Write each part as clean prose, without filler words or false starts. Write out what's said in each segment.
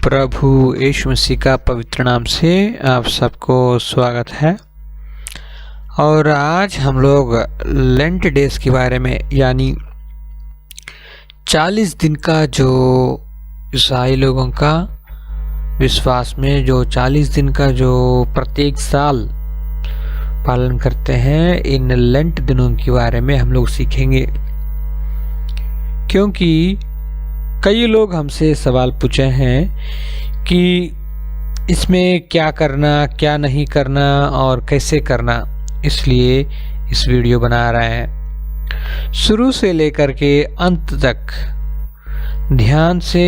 प्रभु यीशु मसीह का पवित्र नाम से आप सबको स्वागत है। और आज हम लोग लेंट डेज के बारे में, यानी 40 दिन का जो ईसाई लोगों का विश्वास में जो 40 दिन का जो प्रत्येक साल पालन करते हैं, इन लेंट दिनों के बारे में हम लोग सीखेंगे। क्योंकि कई लोग हमसे सवाल पूछे हैं कि इसमें क्या करना, क्या नहीं करना और कैसे करना, इसलिए इस वीडियो बना रहे हैं। शुरू से लेकर के अंत तक ध्यान से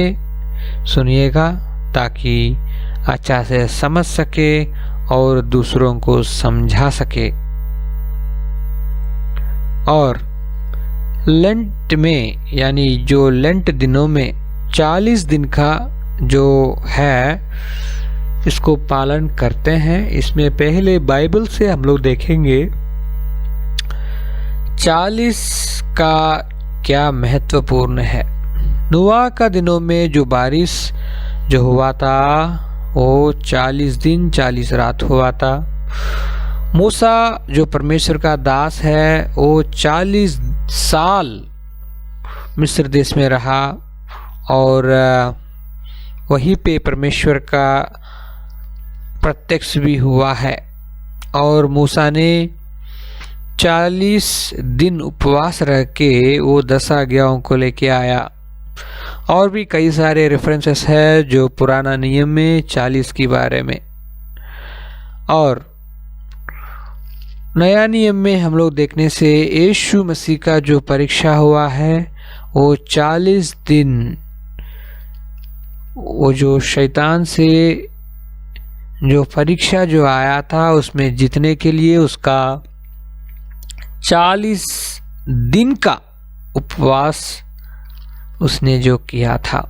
सुनिएगा ताकि अच्छा से समझ सके और दूसरों को समझा सके। और लेंट में, यानी जो लेंट दिनों में 40 दिन का जो है, इसको पालन करते हैं। इसमें पहले बाइबल से हम लोग देखेंगे 40 का क्या महत्वपूर्ण है। नूह का दिनों में जो बारिश जो हुआ था वो 40 दिन 40 रात हुआ था। मूसा जो परमेश्वर का दास है वो 40 साल मिस्र देश में रहा और वहीं पे परमेश्वर का प्रत्यक्ष भी हुआ है। और मूसा ने 40 दिन उपवास रह के वो 10 आज्ञाओं को लेके आया। और भी कई सारे रेफरेंसेस है जो पुराना नियम में 40 के बारे में। और नया नियम में हम लोग देखने से यीशु मसीह का जो परीक्षा हुआ है वो 40 दिन, वो जो शैतान से जो परीक्षा जो आया था उसमें जीतने के लिए उसका 40 दिन का उपवास उसने जो किया था।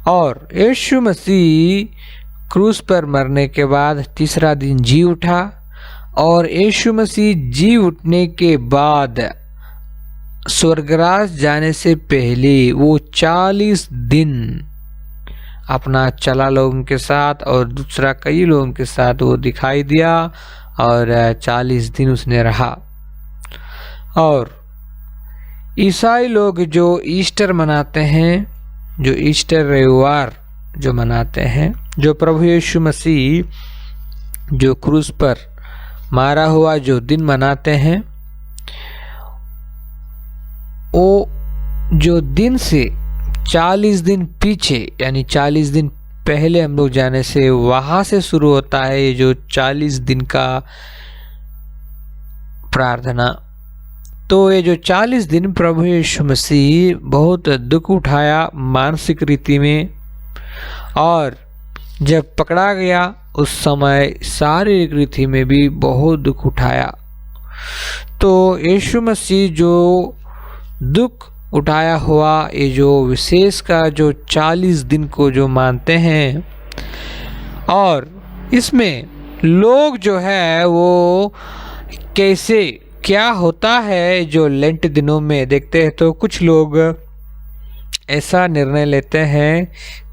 और यीशु मसीह क्रूस पर मरने के बाद तीसरा दिन जी उठा। और यीशु मसीह जी उठने के बाद स्वर्गराज जाने से पहले वो 40 दिन अपना चला लोगों के साथ और दूसरा कई लोगों के साथ वो दिखाई दिया और 40 दिन उसने रहा। और ईसाई लोग जो ईस्टर मनाते हैं, जो ईस्टर रविवार जो मनाते हैं, जो प्रभु यीशु मसीह जो क्रूस पर मारा हुआ जो दिन मनाते हैं, वो जो दिन से 40 दिन पीछे, यानी 40 दिन पहले हम लोग जाने से वहां से शुरू होता है ये जो 40 दिन का प्रार्थना। तो ये जो 40 दिन प्रभु यीशु मसीह बहुत दुख उठाया मानसिक रीति में। और जब पकड़ा गया उस समय शारीरिक रीति में भी बहुत दुख उठाया। तो यीशु मसीह जो दुख उठाया हुआ ये जो विशेष का जो 40 दिन को जो मानते हैं। और इसमें लोग जो है वो कैसे क्या होता है जो लेंट दिनों में देखते हैं, तो कुछ लोग ऐसा निर्णय लेते हैं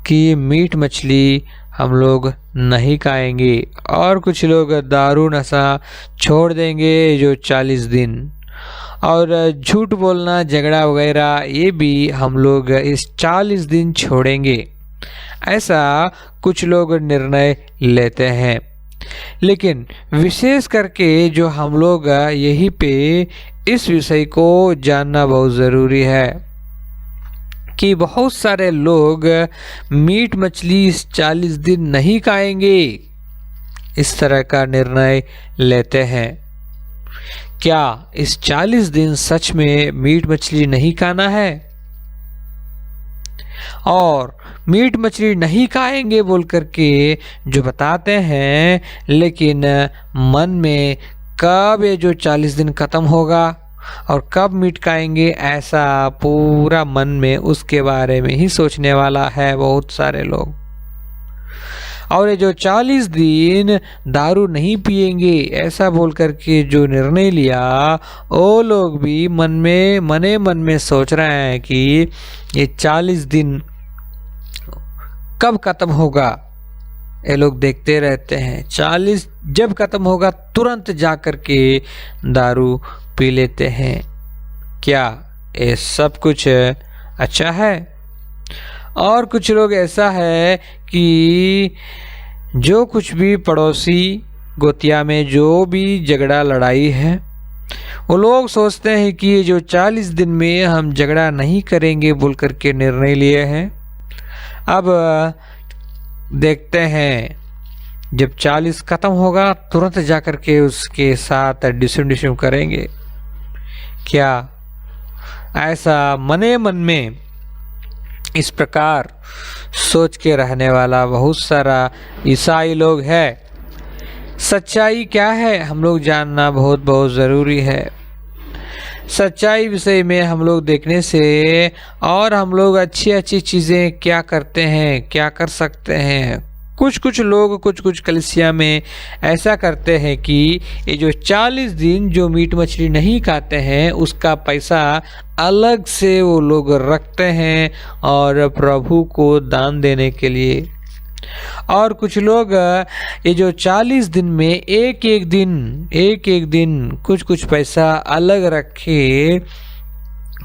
कि मीट मछली हम लोग नहीं खाएंगे। और कुछ लोग दारू नशा छोड़ देंगे जो 40 दिन। और झूठ बोलना, झगड़ा वगैरह ये भी हम लोग इस 40 दिन छोड़ेंगे, ऐसा कुछ लोग निर्णय लेते हैं। लेकिन विशेष करके जो हम लोग यहीं पे इस विषय को जानना बहुत ज़रूरी है कि बहुत सारे लोग मीट मछली इस 40 दिन नहीं खाएंगे, इस तरह का निर्णय लेते हैं। क्या इस 40 दिन सच में मीट मछली नहीं खाना है? और मीट मछली नहीं खाएंगे बोल करके जो बताते हैं, लेकिन मन में कब ये जो 40 दिन खत्म होगा और कब मीट खाएंगे, ऐसा पूरा मन में उसके बारे में ही सोचने वाला है बहुत सारे लोग। और ये जो 40 दिन दारू नहीं पिएंगे ऐसा बोल करके जो निर्णय लिया, वो लोग भी मन में सोच रहे हैं कि ये 40 दिन कब खत्म होगा ये लोग देखते रहते हैं। 40 जब खत्म होगा तुरंत जाकर के दारू पी लेते हैं। क्या ये सब कुछ अच्छा है? और कुछ लोग ऐसा है कि जो कुछ भी पड़ोसी गोतिया में जो भी झगड़ा लड़ाई है, वो लोग सोचते हैं कि ये जो 40 दिन में हम झगड़ा नहीं करेंगे बोल करके निर्णय लिए हैं। अब देखते हैं जब 40 खत्म होगा तुरंत जाकर के उसके साथ डिसम करेंगे। क्या ऐसा मने मन में इस प्रकार सोच के रहने वाला बहुत सारा ईसाई लोग है। सच्चाई क्या है हम लोग जानना बहुत बहुत ज़रूरी है। सच्चाई विषय में हम लोग देखने से और हम लोग अच्छी अच्छी चीज़ें क्या करते हैं, क्या कर सकते हैं। कुछ लोग कुछ कलीसिया में ऐसा करते हैं कि ये जो 40 दिन जो मीट मछली नहीं खाते हैं उसका पैसा अलग से वो लोग रखते हैं और प्रभु को दान देने के लिए। और कुछ लोग ये जो 40 दिन में एक एक दिन कुछ पैसा अलग रखे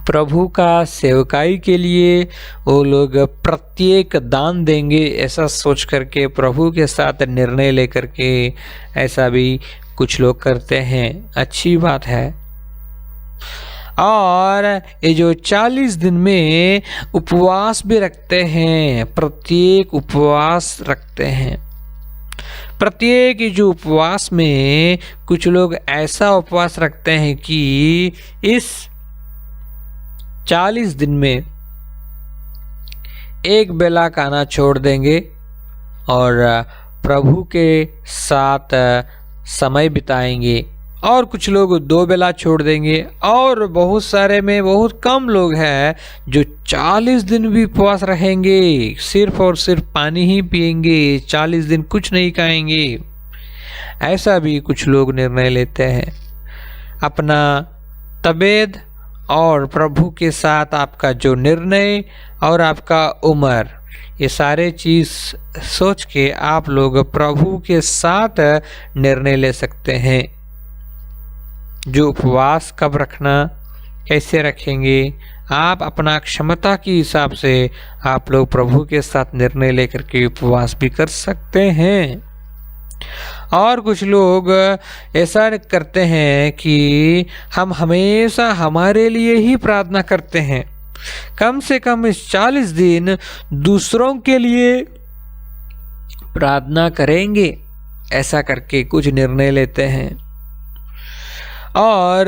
प्रभु का सेवकाई के लिए वो लोग प्रत्येक दान देंगे, ऐसा सोच करके प्रभु के साथ निर्णय लेकर के ऐसा भी कुछ लोग करते हैं। अच्छी बात है। और ये जो 40 दिन में उपवास भी रखते हैं, प्रत्येक उपवास रखते हैं। प्रत्येक जो उपवास में कुछ लोग ऐसा उपवास रखते हैं कि इस 40 दिन में एक बेला खाना छोड़ देंगे और प्रभु के साथ समय बिताएंगे। और कुछ लोग 2 बेला छोड़ देंगे। और बहुत सारे में बहुत कम लोग हैं जो 40 दिन भी उपवास रहेंगे, सिर्फ और सिर्फ पानी ही पिएंगे, 40 दिन कुछ नहीं खाएंगे। ऐसा भी कुछ लोग निर्णय लेते हैं। अपना तबीयत और प्रभु के साथ आपका जो निर्णय और आपका उम्र, ये सारे चीज़ सोच के आप लोग प्रभु के साथ निर्णय ले सकते हैं। जो उपवास कब रखना, कैसे रखेंगे, आप अपना क्षमता के हिसाब से आप लोग प्रभु के साथ निर्णय लेकर के उपवास भी कर सकते हैं। और कुछ लोग ऐसा करते हैं कि हम हमेशा हमारे लिए ही प्रार्थना करते हैं, कम से कम इस 40 दिन दूसरों के लिए प्रार्थना करेंगे, ऐसा करके कुछ निर्णय लेते हैं। और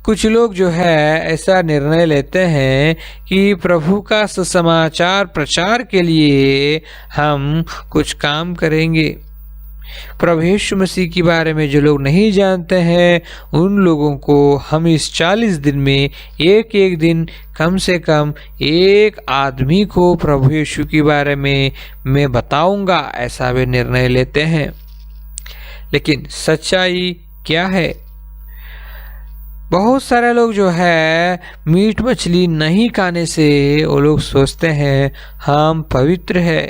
कुछ लोग जो है ऐसा निर्णय लेते हैं कि प्रभु का सुसमाचार प्रचार के लिए हम कुछ काम करेंगे। प्रभु यीशु मसीह के बारे में जो लोग नहीं जानते हैं उन लोगों को हम इस 40 दिन में एक एक दिन कम से कम एक आदमी को प्रभु यीशु के बारे में मैं बताऊंगा, ऐसा वे निर्णय लेते हैं। लेकिन सच्चाई क्या है? बहुत सारे लोग जो है मीट मछली नहीं खाने से वो लोग सोचते हैं हम पवित्र है।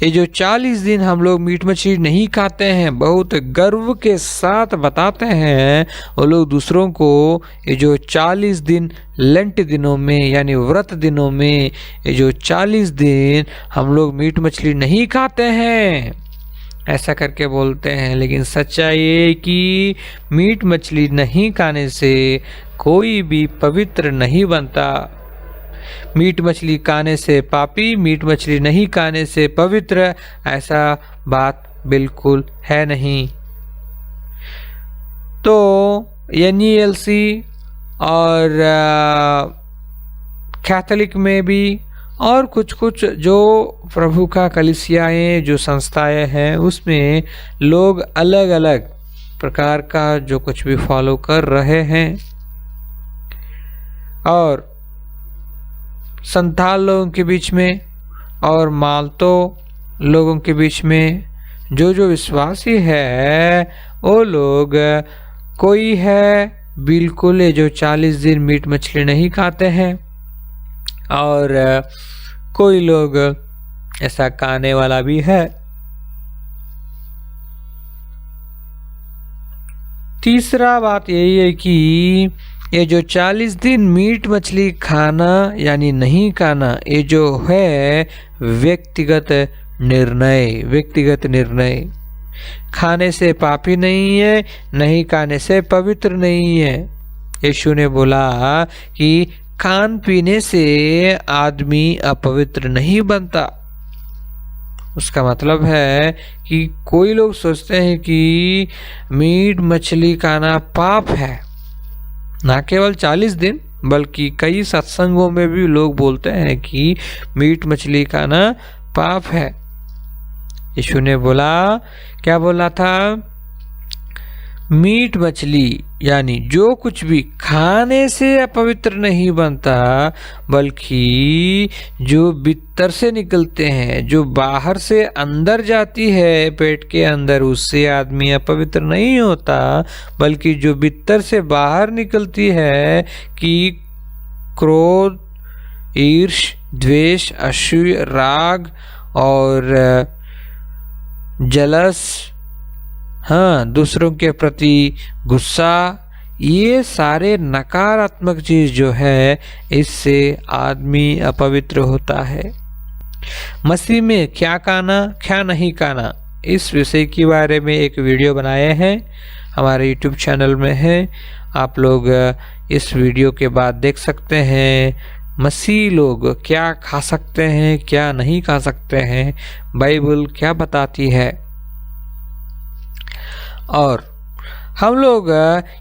ये जो 40 दिन हम लोग मीट मछली नहीं खाते हैं, बहुत गर्व के साथ बताते हैं वो लोग दूसरों को। ये जो 40 दिन लेंट दिनों में यानी व्रत दिनों में ये जो 40 दिन हम लोग मीट मछली नहीं खाते हैं, ऐसा करके बोलते हैं। लेकिन सच्चाई ये कि मीट मछली नहीं खाने से कोई भी पवित्र नहीं बनता। मीट मछली खाने से पापी, मीट मछली नहीं खाने से पवित्र, ऐसा बात बिल्कुल है नहीं। तो NELC और कैथोलिक में भी और कुछ जो प्रभु का कलीसियाएं जो संस्थाएं हैं उसमें लोग अलग अलग प्रकार का जो कुछ भी फॉलो कर रहे हैं। और संथाल लोगों के बीच में और मालतो लोगों के बीच में जो विश्वासी है वो लोग कोई है बिल्कुल जो 40 दिन मीट मछली नहीं खाते हैं और कोई लोग ऐसा कहने वाला भी है। तीसरा बात यही है कि ये जो 40 दिन मीट मछली खाना यानी नहीं खाना, ये जो है व्यक्तिगत निर्णय। खाने से पापी नहीं है, नहीं खाने से पवित्र नहीं है। यीशु ने बोला कि खान पीने से आदमी अपवित्र नहीं बनता। उसका मतलब है कि कोई लोग सोचते हैं कि मीट मछली खाना पाप है। ना केवल 40 दिन बल्कि कई सत्संगों में भी लोग बोलते हैं कि मीट मछली खाना पाप है। यीशु ने बोला, क्या बोला था? मीट मछली यानी जो कुछ भी खाने से अपवित्र नहीं बनता, बल्कि जो भीतर से निकलते हैं, जो बाहर से अंदर जाती है पेट के अंदर, उससे आदमी अपवित्र नहीं होता। बल्कि जो भीतर से बाहर निकलती है कि क्रोध, ईर्ष, द्वेष, असूया, राग और जलस, दूसरों के प्रति गुस्सा, ये सारे नकारात्मक चीज जो है, इससे आदमी अपवित्र होता है। मसीह में क्या खाना क्या नहीं खाना, इस विषय के बारे में एक वीडियो बनाए हैं, हमारे YouTube चैनल में है। आप लोग इस वीडियो के बाद देख सकते हैं मसीह लोग क्या खा सकते हैं, क्या नहीं खा सकते हैं, बाइबल क्या बताती है। और हम लोग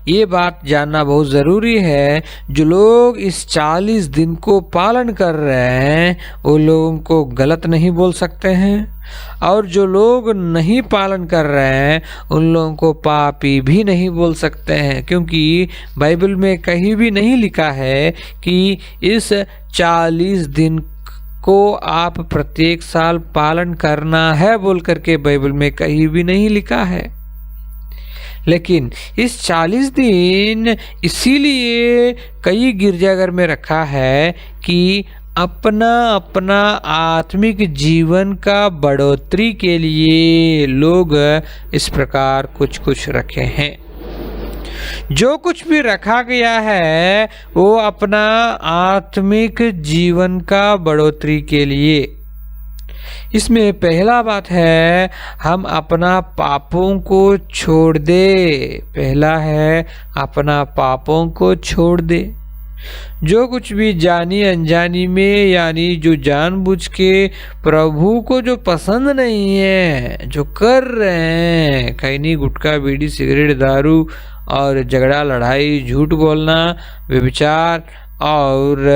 ये बात जानना बहुत ज़रूरी है, जो लोग इस 40 दिन को पालन कर रहे हैं वो लोगों को गलत नहीं बोल सकते हैं, और जो लोग नहीं पालन कर रहे हैं उन लोगों को पापी भी नहीं बोल सकते हैं। क्योंकि बाइबल में कहीं भी नहीं लिखा है कि इस 40 दिन को आप प्रत्येक साल पालन करना है बोल करके बाइबल में कहीं भी नहीं लिखा है। लेकिन इस 40 दिन इसीलिए कई गिरजाघर में रखा है कि अपना अपना आत्मिक जीवन का बढ़ोतरी के लिए लोग इस प्रकार कुछ कुछ रखे हैं। जो कुछ भी रखा गया है वो अपना आत्मिक जीवन का बढ़ोतरी के लिए। इसमें पहला बात है, हम अपना पापों को छोड़ दे। पहला है अपना पापों को छोड़ दे। जो कुछ भी जानी अनजानी में, यानी जो जानबूझ के प्रभु को जो पसंद नहीं है जो कर रहे हैं, खैनी, गुटखा, बीड़ी, सिगरेट, दारू और झगड़ा, लड़ाई, झूठ बोलना, व्यभिचार और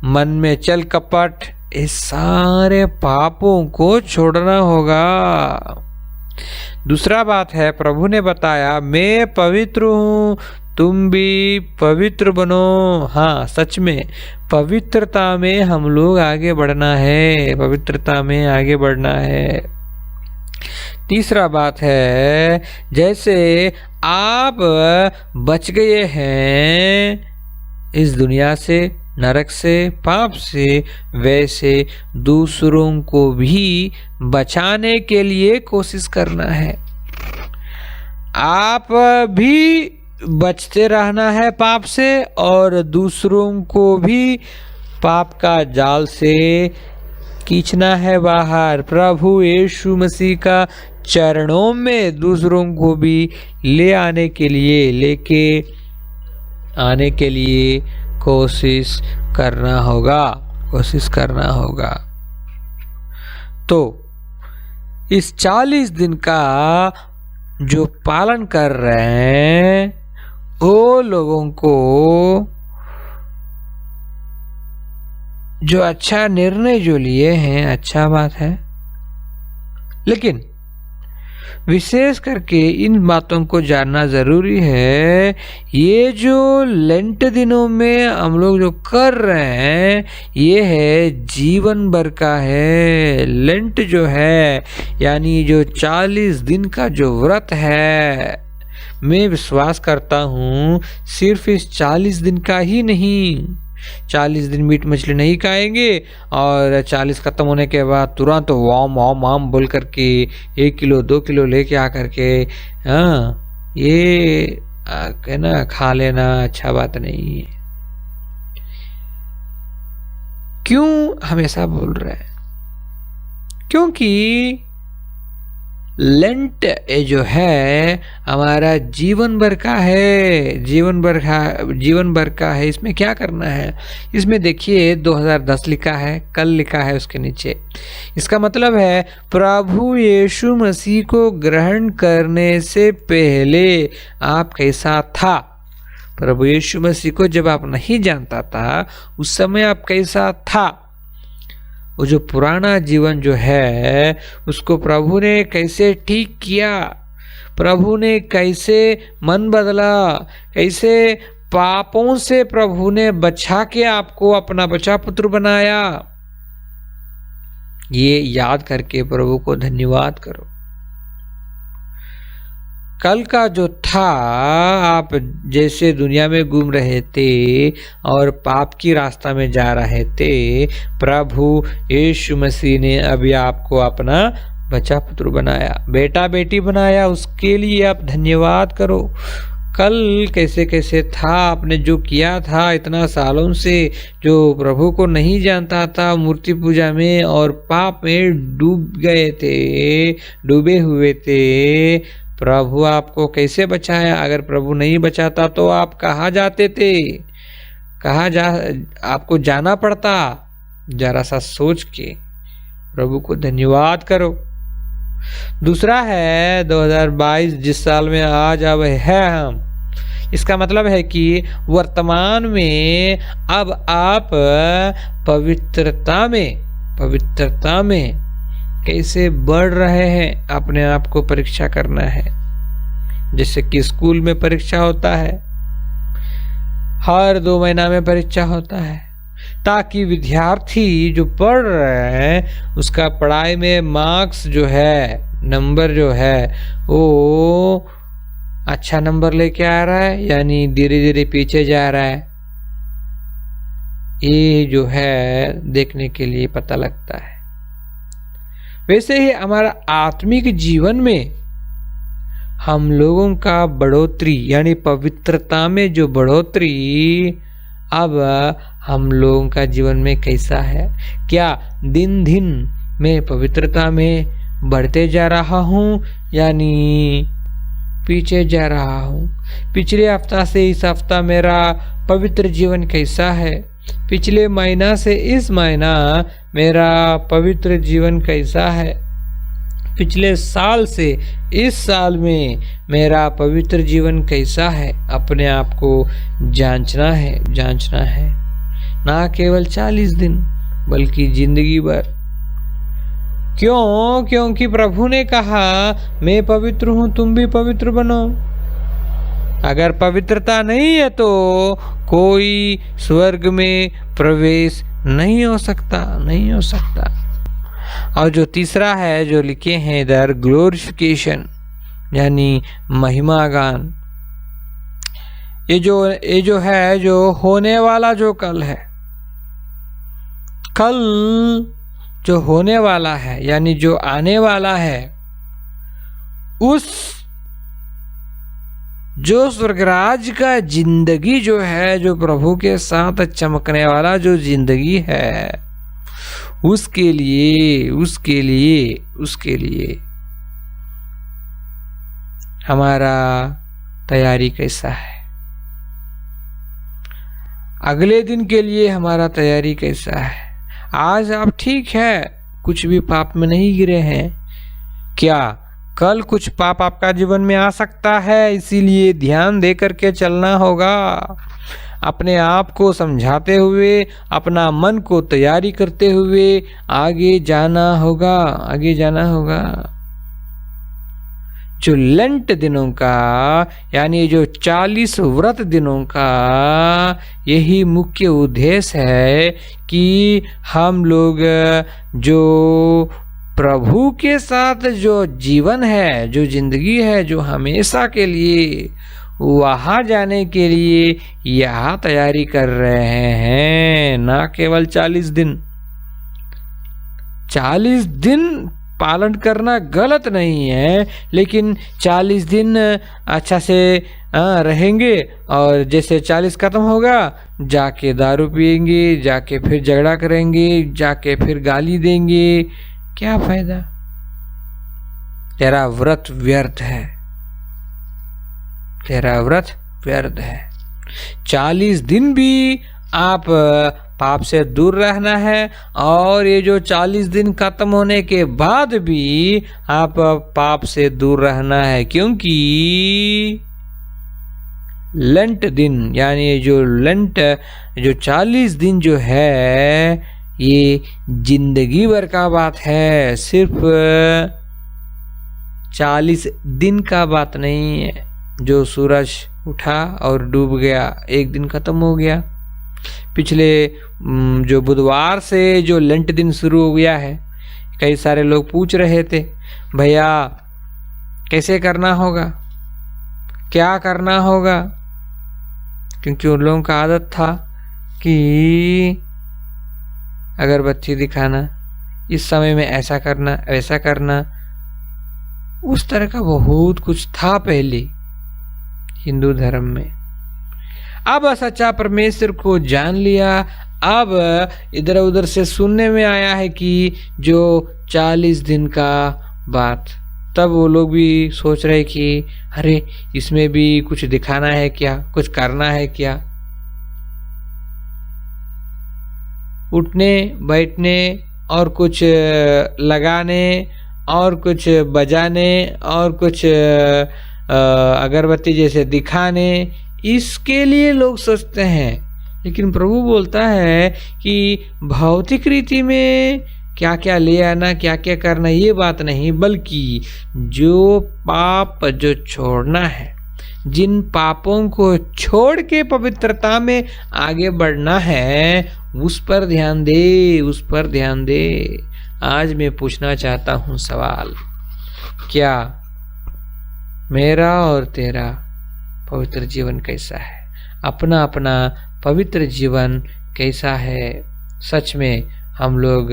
मन में छल कपट, इस सारे पापों को छोड़ना होगा। दूसरा बात है, प्रभु ने बताया मैं पवित्र हूँ, तुम भी पवित्र बनो। सच में पवित्रता में हम लोग आगे बढ़ना है, पवित्रता में आगे बढ़ना है। तीसरा बात है, जैसे आप बच गए हैं इस दुनिया से, नरक से, पाप से, वैसे दूसरों को भी बचाने के लिए कोशिश करना है। आप भी बचते रहना है पाप से, और दूसरों को भी पाप का जाल से खींचना है बाहर। प्रभु यीशु मसीह का चरणों में दूसरों को भी लेके आने के लिए कोशिश करना होगा। तो इस 40 दिन का जो पालन कर रहे हैं वो लोगों को जो अच्छा निर्णय जो लिए हैं, अच्छा बात है। लेकिन विशेष करके इन बातों को जानना जरूरी है। ये जो लेंट दिनों में हम लोग जो कर रहे हैं ये है जीवन भर का है। लेंट जो है यानी जो 40 दिन का जो व्रत है, मैं विश्वास करता हूँ सिर्फ इस 40 दिन का ही नहीं, 40 दिन मीट मछली नहीं खाएंगे और 40 खत्म होने के बाद तुरंत वाम वाम वाम बोल करके 1 किलो 2 किलो लेके आ करके ये कहना खा लेना अच्छा बात नहीं है। क्यों हमेशा बोल रहे हैं? क्योंकि लेंट जो है हमारा जीवन भर का है, जीवन भर का है। इसमें क्या करना है? इसमें देखिए 2010 लिखा है, कल लिखा है उसके नीचे। इसका मतलब है प्रभु यीशु मसीह को ग्रहण करने से पहले आप कैसा था। प्रभु यीशु मसीह को जब आप नहीं जानता था उस समय आप कैसा था। वो जो पुराना जीवन जो है उसको प्रभु ने कैसे ठीक किया, प्रभु ने कैसे मन बदला, कैसे पापों से प्रभु ने बचा के आपको अपना बचा पुत्र बनाया, ये याद करके प्रभु को धन्यवाद करो। कल का जो था, आप जैसे दुनिया में घूम रहे थे और पाप की रास्ता में जा रहे थे, प्रभु यीशु मसीह ने अभी आपको अपना बच्चा पुत्र बनाया, बेटा बेटी बनाया। उसके लिए आप धन्यवाद करो। कल कैसे कैसे था, आपने जो किया था इतना सालों से, जो प्रभु को नहीं जानता था, मूर्ति पूजा में और पाप में डूब गए थे, डूबे हुए थे, प्रभु आपको कैसे बचाया। अगर प्रभु नहीं बचाता तो आप कहाँ जाते थे, आपको जाना पड़ता। जरा सा सोच के प्रभु को धन्यवाद करो। दूसरा है 2022 जिस साल में आज अब है हम, इसका मतलब है कि वर्तमान में अब आप पवित्रता में कैसे बढ़ रहे हैं, अपने आप को परीक्षा करना है। जैसे कि स्कूल में परीक्षा होता है, हर 2 महीना में परीक्षा होता है, ताकि विद्यार्थी जो पढ़ रहे हैं उसका पढ़ाई में मार्क्स जो है, नंबर जो है वो अच्छा नंबर लेके आ रहा है यानी धीरे धीरे पीछे जा रहा है। ये जो है देखने के लिए पता लगता है। वैसे ही हमारा आत्मिक जीवन में हम लोगों का बढ़ोतरी यानी पवित्रता में जो बढ़ोतरी अब हम लोगों का जीवन में कैसा है? क्या दिन दिन मैं पवित्रता में बढ़ते जा रहा हूँ यानी पीछे जा रहा हूँ? पिछले हफ्ता से इस हफ्ता मेरा पवित्र जीवन कैसा है? पिछले महीना से इस महीना मेरा पवित्र जीवन कैसा है? पिछले साल से इस साल में मेरा पवित्र जीवन कैसा है? अपने आप को जांचना है, ना केवल 40 दिन बल्कि जिंदगी भर। क्यों? क्योंकि प्रभु ने कहा मैं पवित्र हूं, तुम भी पवित्र बनो। अगर पवित्रता नहीं है तो कोई स्वर्ग में प्रवेश नहीं हो सकता। और जो तीसरा है जो लिखे हैं इधर, ग्लोरिफिकेशन यानी महिमा गान। ये जो है जो होने वाला जो कल है, कल जो होने वाला है यानी जो आने वाला है, उस जो स्वर्गराज का जिंदगी जो है, जो प्रभु के साथ चमकने वाला जो जिंदगी है, उसके लिए हमारा तैयारी कैसा है? अगले दिन के लिए हमारा तैयारी कैसा है? आज आप ठीक है, कुछ भी पाप में नहीं गिरे हैं क्या? कल कुछ पाप आपका जीवन में आ सकता है, इसीलिए ध्यान दे करके चलना होगा। अपने आप को समझाते हुए, अपना मन को तैयारी करते हुए आगे जाना होगा। जो लेंट दिनों का यानी जो 40 व्रत दिनों का यही मुख्य उद्देश्य है कि हम लोग जो प्रभु के साथ जो जीवन है, जो जिंदगी है, जो हमेशा के लिए, वहाँ जाने के लिए यहाँ तैयारी कर रहे हैं, ना केवल 40 दिन। 40 दिन पालन करना गलत नहीं है, लेकिन 40 दिन अच्छा से रहेंगे और जैसे 40 खत्म होगा जाके दारू पिएंगे, जाके फिर झगड़ा करेंगे, जाके फिर गाली देंगे, क्या फायदा? तेरा व्रत व्यर्थ है, तेरा व्रत व्यर्थ है। 40 दिन भी आप पाप से दूर रहना है, और ये जो 40 दिन खत्म होने के बाद भी आप पाप से दूर रहना है, क्योंकि लेंट दिन यानी जो लेंट जो 40 दिन जो है ये जिंदगी भर का बात है, सिर्फ 40 दिन का बात नहीं है। जो सूरज उठा और डूब गया, एक दिन खत्म हो गया। पिछले जो बुधवार से जो लेंट दिन शुरू हो गया है, कई सारे लोग पूछ रहे थे भैया कैसे करना होगा, क्या करना होगा, क्योंकि उन लोगों का आदत था कि अगरबत्ती दिखाना, इस समय में ऐसा करना, ऐसा करना, उस तरह का बहुत कुछ था पहले हिंदू धर्म में। अब सच्चा परमेश्वर को जान लिया, अब इधर उधर से सुनने में आया है कि जो 40 दिन का बात, तब वो लोग भी सोच रहे कि अरे इसमें भी कुछ दिखाना है क्या, कुछ करना है क्या। उठने बैठने और कुछ लगाने और कुछ बजाने और कुछ अगरबत्ती जैसे दिखाने, इसके लिए लोग सोचते हैं। लेकिन प्रभु बोलता है कि भौतिक रीति में क्या क्या ले आना, क्या क्या करना, ये बात नहीं, बल्कि जो पाप जो छोड़ना है, जिन पापों को छोड़ के पवित्रता में आगे बढ़ना है, उस पर ध्यान दे, उस पर ध्यान दे। आज मैं पूछना चाहता हूँ सवाल, क्या मेरा और तेरा पवित्र जीवन कैसा है? अपना अपना पवित्र जीवन कैसा है? सच में हम लोग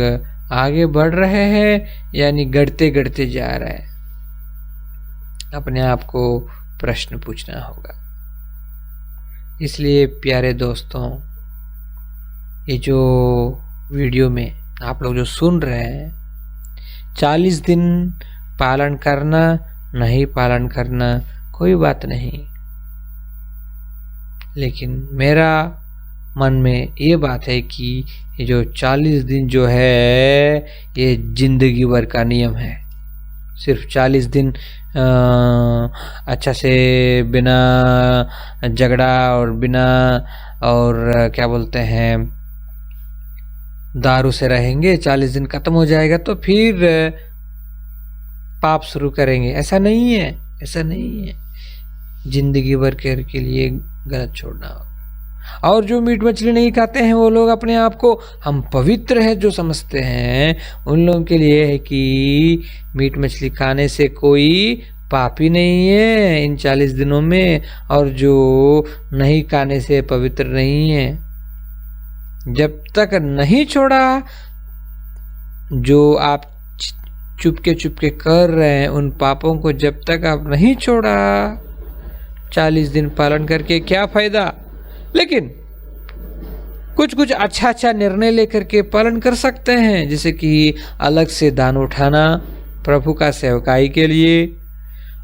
आगे बढ़ रहे हैं यानी गढ़ते गढ़ते जा रहे हैं? अपने आप को प्रश्न पूछना होगा। इसलिए प्यारे दोस्तों, ये जो वीडियो में आप लोग जो सुन रहे हैं, 40 दिन पालन करना नहीं पालन करना कोई बात नहीं, लेकिन मेरा मन में ये बात है कि ये जो 40 दिन जो है ये जिंदगी भर का नियम है। सिर्फ 40 दिन अच्छा से बिना झगड़ा और बिना और क्या बोलते हैं दारू से रहेंगे, 40 दिन खत्म हो जाएगा तो फिर पाप शुरू करेंगे। ऐसा नहीं है, ऐसा नहीं है। जिंदगी भर के लिए गलत छोड़ना होगा। और जो मीट मछली नहीं खाते हैं वो लोग अपने आप को हम पवित्र है जो समझते हैं, उन लोगों के लिए है कि मीट मछली खाने से कोई पापी नहीं है इन 40 दिनों में, और जो नहीं खाने से पवित्र नहीं है। जब तक नहीं छोड़ा, जो आप चुपके कर रहे हैं उन पापों को, जब तक आप नहीं छोड़ा, 40 दिन पालन करके क्या फायदा? लेकिन कुछ कुछ अच्छा निर्णय लेकर के पालन कर सकते हैं, जैसे कि अलग से दान उठाना प्रभु का सेवकाई के लिए,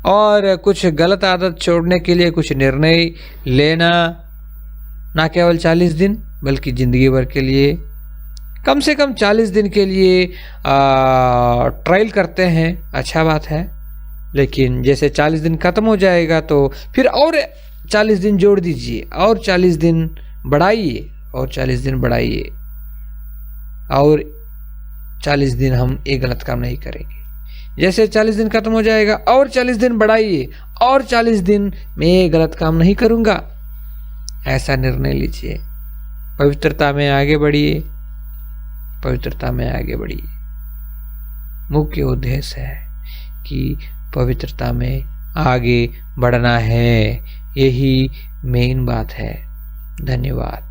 और कुछ गलत आदत छोड़ने के लिए कुछ निर्णय लेना, ना केवल 40 दिन बल्कि जिंदगी भर के लिए, कम से कम 40 दिन के लिए ट्रायल करते हैं, अच्छा बात है। लेकिन जैसे 40 दिन खत्म हो जाएगा तो फिर और 40 दिन जोड़ दीजिए, और 40 दिन बढ़ाइए, और 40 दिन बढ़ाइए, और 40 दिन हम एक गलत काम नहीं करेंगे। जैसे 40 दिन खत्म हो जाएगा और 40 दिन बढ़ाइए, और 40 दिन मैं एक गलत काम नहीं करूँगा, ऐसा निर्णय लीजिए। पवित्रता में आगे बढ़िए, पवित्रता में आगे बढ़िए। मुख्य उद्देश्य है कि पवित्रता में आगे बढ़ना है, यही मेन बात है। धन्यवाद।